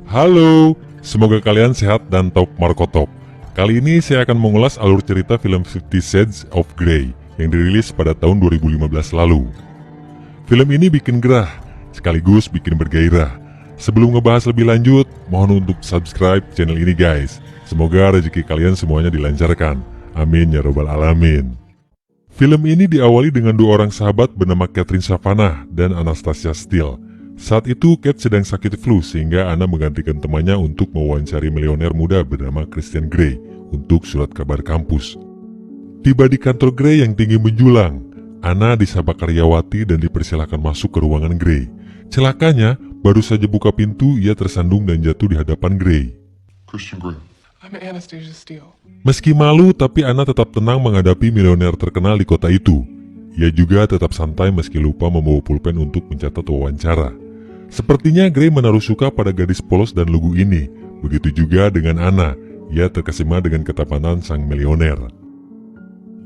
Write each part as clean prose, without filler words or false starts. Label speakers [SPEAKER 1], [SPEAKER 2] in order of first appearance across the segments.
[SPEAKER 1] Halo, semoga kalian sehat dan top markotop. Kali ini saya akan mengulas alur cerita film 50 Shades of Grey yang dirilis pada tahun 2015 lalu. Film ini bikin gerah, sekaligus bikin bergairah. Sebelum ngebahas lebih lanjut, mohon untuk subscribe channel ini guys. Semoga rezeki kalian semuanya dilancarkan. Amin ya robbal alamin. Film ini diawali dengan dua orang sahabat bernama Catherine Savannah dan Anastasia Steele. Saat itu Kate sedang sakit flu sehingga Anna menggantikan temannya untuk mewawancari milioner muda bernama Christian Grey untuk surat kabar kampus. Tiba di kantor Grey yang tinggi menjulang, Anna disapa karyawati dan dipersilahkan masuk ke ruangan Grey. Celakanya, baru saja buka pintu ia tersandung dan jatuh di hadapan Grey.
[SPEAKER 2] Christian Grey.
[SPEAKER 3] I'm Anastasia Steele.
[SPEAKER 1] Meski malu, tapi Anna tetap tenang menghadapi milioner terkenal di kota itu. Ia juga tetap santai meski lupa membawa pulpen untuk mencatat wawancara. Sepertinya Grey menaruh suka pada gadis polos dan lugu ini. Begitu juga dengan Anna, ia terkesima dengan ketampanan sang milioner.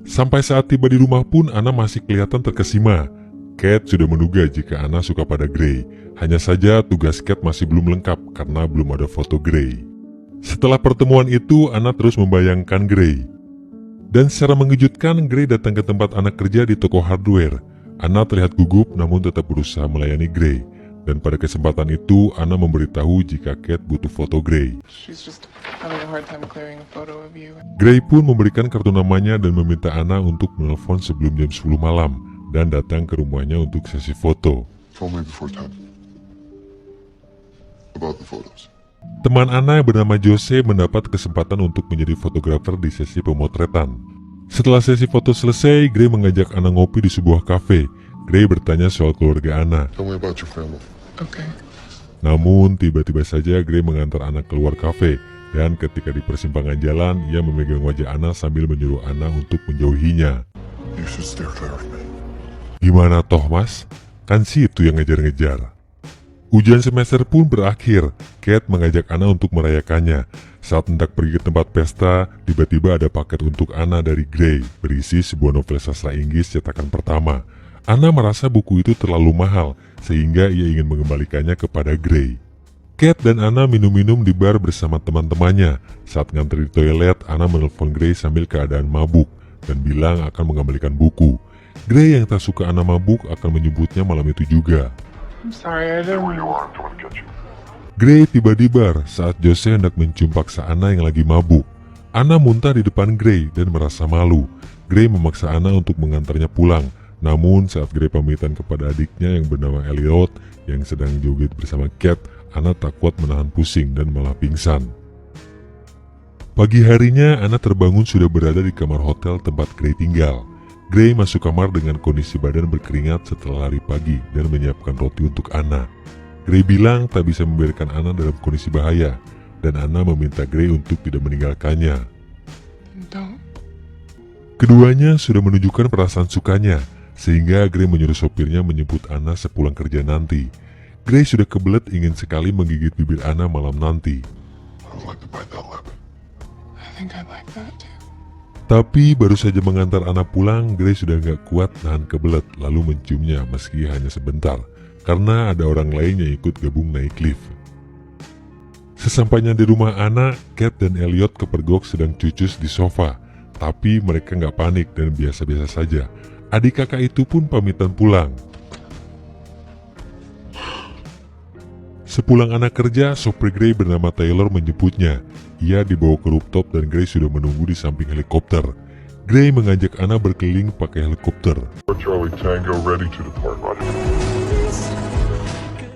[SPEAKER 1] Sampai saat tiba di rumah pun Anna masih kelihatan terkesima. Kate sudah menduga jika Anna suka pada Grey. Hanya saja tugas Kate masih belum lengkap karena belum ada foto Grey. Setelah pertemuan itu, Anna terus membayangkan Grey. Dan secara mengejutkan, Grey datang ke tempat Anna kerja di toko hardware. Anna terlihat gugup namun tetap berusaha melayani Grey. Dan pada kesempatan itu, Anna memberitahu jika Kate butuh foto Grey.
[SPEAKER 3] She's just having a hard time clearing a photo of you.
[SPEAKER 1] Grey pun memberikan kartu namanya dan meminta Anna untuk menelpon sebelum jam 10 malam dan datang ke rumahnya untuk sesi foto.
[SPEAKER 2] Told me before time. About the photos.
[SPEAKER 1] Teman Anna yang bernama Jose mendapat kesempatan untuk menjadi fotografer di sesi pemotretan. Setelah sesi foto selesai, Grey mengajak Anna ngopi di sebuah kafe. Grey bertanya soal keluarga Anna.
[SPEAKER 2] Tell me about your family.
[SPEAKER 3] Okay.
[SPEAKER 1] Namun tiba-tiba saja Grey mengantar Anna keluar kafe. Dan ketika di persimpangan jalan, ia memegang wajah Anna sambil menyuruh Anna untuk menjauhinya.
[SPEAKER 2] You should steer clear of me.
[SPEAKER 1] Gimana toh mas? Kan si itu yang ngejar-ngejar. Ujian semester pun berakhir. Kate mengajak Anna untuk merayakannya. Saat hendak pergi ke tempat pesta, tiba-tiba ada paket untuk Anna dari Grey, berisi sebuah novel sastra Inggris cetakan pertama. Anna merasa buku itu terlalu mahal, sehingga ia ingin mengembalikannya kepada Grey. Kate dan Anna minum-minum di bar bersama teman-temannya. Saat ngantri di toilet, Anna menelpon Grey sambil keadaan mabuk, dan bilang akan mengembalikan buku. Grey yang tak suka Anna mabuk akan menyebutnya malam itu juga.
[SPEAKER 3] I'm sorry, I didn't.
[SPEAKER 2] I'm trying to get you.
[SPEAKER 1] Grey tiba di bar saat Jose hendak mencium paksa Anna yang lagi mabuk. Anna muntah di depan Grey dan merasa malu. Grey memaksa Anna untuk mengantarnya pulang. Namun saat Grey pamitan kepada adiknya yang bernama Elliot yang sedang joget bersama Kate, Anna tak kuat menahan pusing dan malah pingsan. Pagi harinya, Anna terbangun sudah berada di kamar hotel tempat Grey tinggal. Grey masuk kamar dengan kondisi badan berkeringat setelah lari pagi dan menyiapkan roti untuk Anna. Grey bilang tak bisa membiarkan Anna dalam kondisi bahaya, dan Anna meminta Grey untuk tidak meninggalkannya.
[SPEAKER 3] Don't.
[SPEAKER 1] Keduanya sudah menunjukkan perasaan sukanya, sehingga Grey menyuruh sopirnya menjemput Anna sepulang kerja nanti. Grey sudah kebelet ingin sekali menggigit bibir Anna malam nanti.
[SPEAKER 2] I would like to bite that lip.
[SPEAKER 3] I think I'd like that too.
[SPEAKER 1] Tapi baru saja mengantar Anna pulang, Grey sudah gak kuat nahan kebelet lalu menciumnya meski hanya sebentar. Karena ada orang lain yang ikut gabung naik lift. Sesampainya di rumah Anna, Kate dan Elliot kepergok sedang cucus di sofa. Tapi mereka gak panik dan biasa-biasa saja. Adik kakak itu pun pamitan pulang. Sepulang Anna kerja, sopir Grey bernama Taylor menjemputnya. Ia dibawa ke rooftop dan Grey sudah menunggu di samping helikopter. Grey mengajak Anna berkeliling pakai helikopter.
[SPEAKER 2] Charlie Tango ready to depart.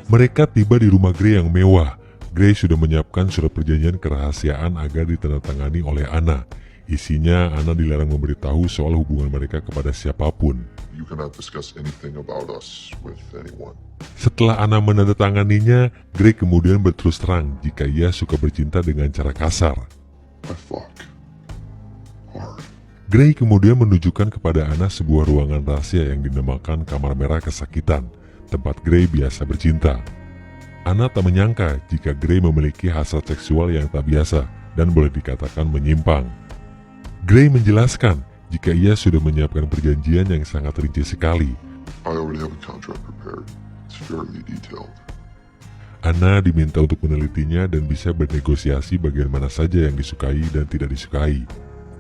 [SPEAKER 1] Mereka tiba di rumah Grey yang mewah. Grey sudah menyiapkan surat perjanjian kerahasiaan agar ditandatangani oleh Anna. Isinya, Anna dilarang memberitahu soal hubungan mereka kepada siapapun.
[SPEAKER 2] You cannot discuss anything about us with anyone.
[SPEAKER 1] Setelah Anna menandatanganinya, Grey kemudian berterus terang jika ia suka bercinta dengan cara kasar.
[SPEAKER 2] I fuck. Hard.
[SPEAKER 1] Grey kemudian menunjukkan kepada Anna sebuah ruangan rahasia yang dinamakan kamar merah kesakitan, tempat Grey biasa bercinta. Anna tak menyangka jika Grey memiliki hasrat seksual yang tak biasa dan boleh dikatakan menyimpang. Grey menjelaskan jika ia sudah menyiapkan perjanjian yang sangat rinci sekali.
[SPEAKER 2] I already have a contract prepared. It's fairly detailed.
[SPEAKER 1] Anna diminta untuk menelitinya dan bisa bernegosiasi bagian mana saja yang disukai dan tidak disukai.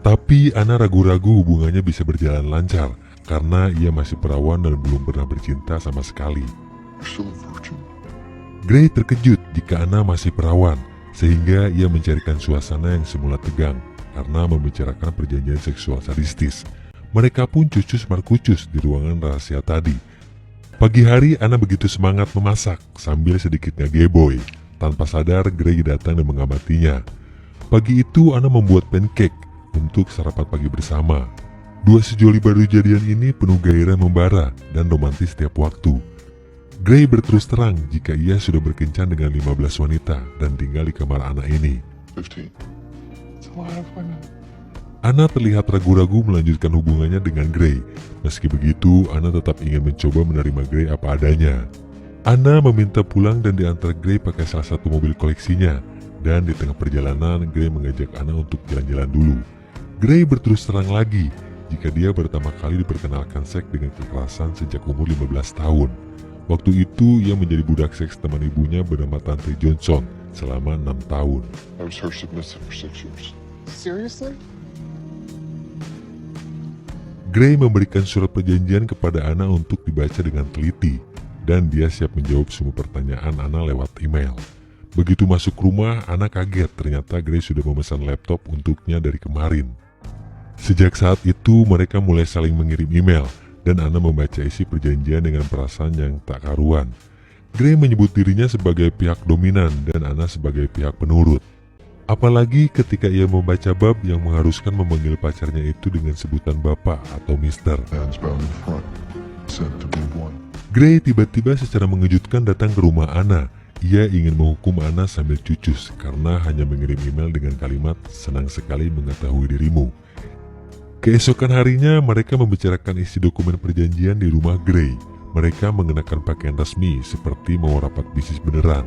[SPEAKER 1] Tapi Anna ragu-ragu hubungannya bisa berjalan lancar karena ia masih perawan dan belum pernah bercinta sama sekali.
[SPEAKER 2] You're still a virgin.
[SPEAKER 1] Gray terkejut jika Anna masih perawan, sehingga ia mencarikan suasana yang semula tegang karena membicarakan perjanjian seksual sadistis. Mereka pun cucus-markucus di ruangan rahasia tadi. Pagi hari Anna begitu semangat memasak sambil sedikit ngegeboy. Tanpa sadar Gray datang dan mengamatinya. Pagi itu Anna membuat pancake untuk sarapan pagi bersama. Dua sejoli baru jadian ini penuh gairah membara dan romantis setiap waktu. Gray berterus terang jika ia sudah berkencan dengan 15 wanita dan tinggal di kamar Anna ini.
[SPEAKER 2] 15.
[SPEAKER 3] It's a lot of women.
[SPEAKER 1] Anna terlihat ragu-ragu melanjutkan hubungannya dengan Gray. Meski begitu, Anna tetap ingin mencoba menerima Gray apa adanya. Anna meminta pulang dan diantar Gray pakai salah satu mobil koleksinya. Dan di tengah perjalanan, Gray mengajak Anna untuk jalan-jalan dulu. Gray berterus terang lagi jika dia pertama kali diperkenalkan seks dengan kekerasan sejak umur 15 tahun. Waktu itu ia menjadi budak seks teman ibunya bernama Tante Johnson selama 6 tahun.
[SPEAKER 2] I was her submissive for 6 years.
[SPEAKER 3] Seriously?
[SPEAKER 1] Gray memberikan surat perjanjian kepada Anna untuk dibaca dengan teliti, dan dia siap menjawab semua pertanyaan Anna lewat email. Begitu masuk rumah, Anna kaget ternyata Gray sudah memesan laptop untuknya dari kemarin. Sejak saat itu mereka mulai saling mengirim email, dan Anna membaca isi perjanjian dengan perasaan yang tak karuan. Gray menyebut dirinya sebagai pihak dominan dan Anna sebagai pihak penurut. Apalagi ketika ia membaca bab yang mengharuskan memanggil pacarnya itu dengan sebutan bapak atau mister.
[SPEAKER 2] Man's bound in front. Sent to be one.
[SPEAKER 1] Gray tiba-tiba secara mengejutkan datang ke rumah Anna. Ia ingin menghukum Anna sambil cucus karena hanya mengirim email dengan kalimat senang sekali mengetahui dirimu. Keesokan harinya mereka membicarakan isi dokumen perjanjian di rumah Gray. Mereka mengenakan pakaian resmi seperti mau rapat bisnis beneran.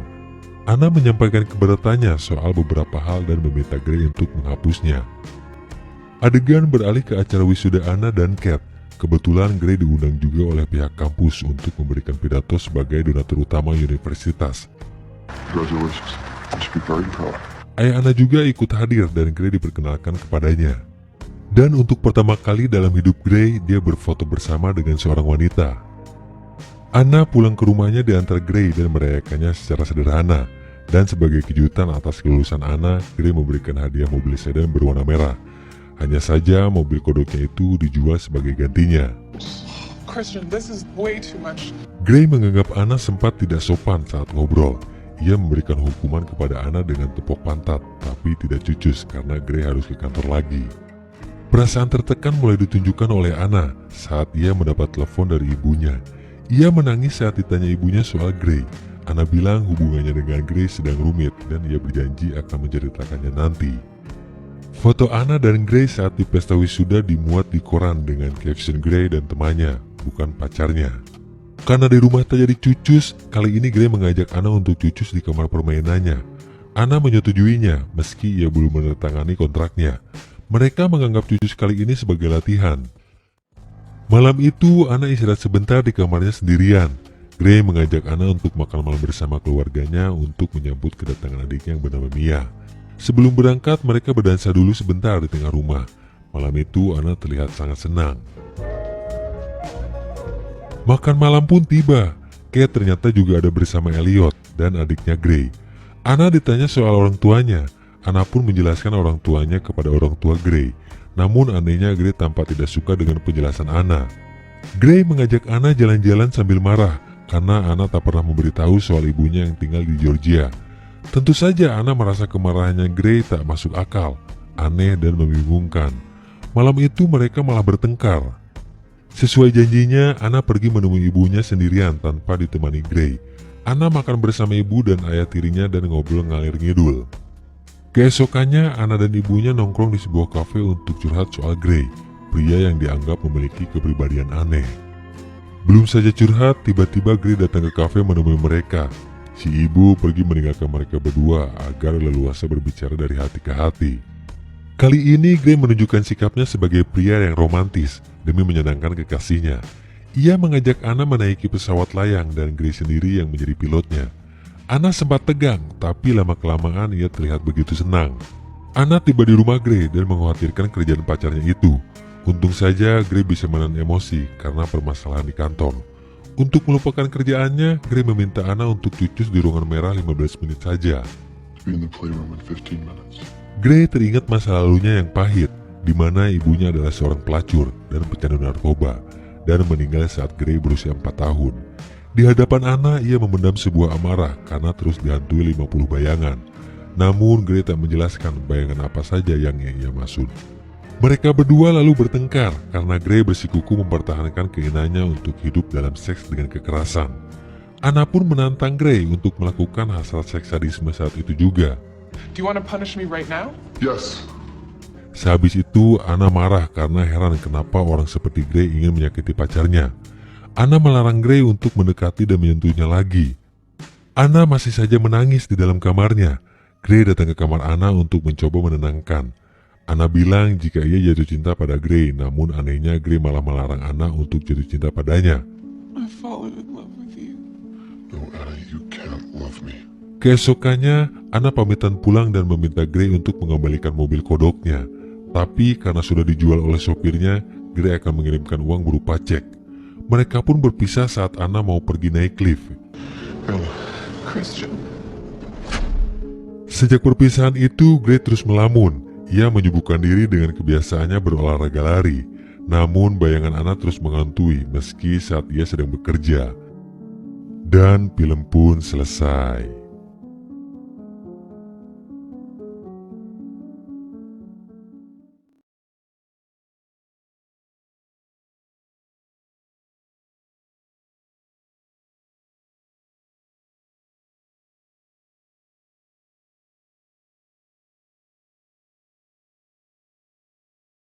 [SPEAKER 1] Anna menyampaikan keberatannya soal beberapa hal dan meminta Gray untuk menghapusnya. Adegan beralih ke acara wisuda Anna dan Kat. Kebetulan Gray diundang juga oleh pihak kampus untuk memberikan pidato sebagai donatur utama universitas.
[SPEAKER 2] Congratulations. You should be very proud.
[SPEAKER 1] Ayah Anna juga ikut hadir dan Gray diperkenalkan kepadanya. Dan untuk pertama kali dalam hidup Gray, dia berfoto bersama dengan seorang wanita. Anna pulang ke rumahnya diantar Gray dan merayakannya secara sederhana. Dan sebagai kejutan atas kelulusan Anna, Gray memberikan hadiah mobil sedan berwarna merah. Hanya saja mobil kodoknya itu dijual sebagai gantinya.
[SPEAKER 3] Christian, this is way too much.
[SPEAKER 1] Gray menganggap Anna sempat tidak sopan saat ngobrol. Ia memberikan hukuman kepada Anna dengan tepuk pantat, tapi tidak cucus karena Gray harus ke kantor lagi. Perasaan tertekan mulai ditunjukkan oleh Anna saat ia mendapat telepon dari ibunya. Ia menangis saat ditanya ibunya soal Gray. Anna bilang hubungannya dengan Gray sedang rumit dan ia berjanji akan menceritakannya nanti. Foto Anna dan Gray saat di pesta wisuda dimuat di koran dengan caption Gray dan temannya, bukan pacarnya. Karena di rumah tak jadi cucus, kali ini Gray mengajak Anna untuk cucus di kamar permainannya. Anna menyetujuinya meski ia belum menandatangani kontraknya. Mereka menganggap cucus kali ini sebagai latihan. Malam itu Anna istirahat sebentar di kamarnya sendirian. Gray mengajak Anna untuk makan malam bersama keluarganya untuk menyambut kedatangan adiknya yang bernama Mia. Sebelum berangkat mereka berdansa dulu sebentar di tengah rumah. Malam itu Anna terlihat sangat senang. Makan malam pun tiba. Kate ternyata juga ada bersama Elliot dan adiknya Gray. Anna ditanya soal orang tuanya. Anna pun menjelaskan orang tuanya kepada orang tua Gray. Namun anehnya Gray tampak tidak suka dengan penjelasan Anna. Gray mengajak Anna jalan-jalan sambil marah karena Anna tak pernah memberitahu soal ibunya yang tinggal di Georgia. Tentu saja Anna merasa kemarahannya Gray tak masuk akal, aneh dan membingungkan. Malam itu mereka malah bertengkar. Sesuai janjinya, Anna pergi menemui ibunya sendirian tanpa ditemani Gray. Anna makan bersama ibu dan ayah tirinya dan ngobrol ngalir ngidul. Keesokannya, Anna dan ibunya nongkrong di sebuah kafe untuk curhat soal Gray, pria yang dianggap memiliki kepribadian aneh. Belum saja curhat, tiba-tiba Gray datang ke kafe menemui mereka. Si ibu pergi meninggalkan mereka berdua agar leluasa berbicara dari hati ke hati. Kali ini Gray menunjukkan sikapnya sebagai pria yang romantis demi menyenangkan kekasihnya. Ia mengajak Anna menaiki pesawat layang dan Gray sendiri yang menjadi pilotnya. Anna sempat tegang, tapi lama-kelamaan ia terlihat begitu senang. Anna tiba di rumah Gray dan mengkhawatirkan kerjaan pacarnya itu. Untung saja Gray bisa menahan emosi karena permasalahan di kantor. Untuk melupakan kerjaannya, Gray meminta Anna untuk cucus di ruangan merah 15 menit saja.
[SPEAKER 2] Be in the playroom in 15 minutes.
[SPEAKER 1] Gray teringat masa lalunya yang pahit, di mana ibunya adalah seorang pelacur dan pecandu narkoba, dan meninggal saat Gray berusia 4 tahun. Di hadapan Anna, ia memendam sebuah amarah karena terus dihantui 50 bayangan. Namun Gray tak menjelaskan bayangan apa saja yang ia maksud. Mereka berdua lalu bertengkar karena Gray bersikukuh mempertahankan keinginannya untuk hidup dalam seks dengan kekerasan. Anna pun menantang Gray untuk melakukan hasrat seks sadisme saat itu juga.
[SPEAKER 3] Do you want to punish me right now?
[SPEAKER 2] Yes.
[SPEAKER 1] Sehabis itu, Anna marah karena heran kenapa orang seperti Gray ingin menyakiti pacarnya. Anna melarang Gray untuk mendekati dan menyentuhnya lagi. Anna masih saja menangis di dalam kamarnya. Gray datang ke kamar Anna untuk mencoba menenangkan. Anna bilang jika ia jatuh cinta pada Gray, namun anehnya Gray malah melarang Anna untuk jatuh cinta padanya.
[SPEAKER 3] I've fallen in love with you.
[SPEAKER 2] No, Anna, you can't love me.
[SPEAKER 1] Keesokannya, Anna pamitan pulang dan meminta Gray untuk mengembalikan mobil kodoknya. Tapi karena sudah dijual oleh sopirnya, Gray akan mengirimkan uang berupa cek. Mereka pun berpisah saat Anna mau pergi naik lift.
[SPEAKER 2] Anna,
[SPEAKER 3] Christian.
[SPEAKER 1] Sejak perpisahan itu, Gray terus melamun. Ia menyibukkan diri dengan kebiasaannya berolahraga lari. Namun bayangan Anna terus menghantui meski saat ia sedang bekerja. Dan film pun selesai.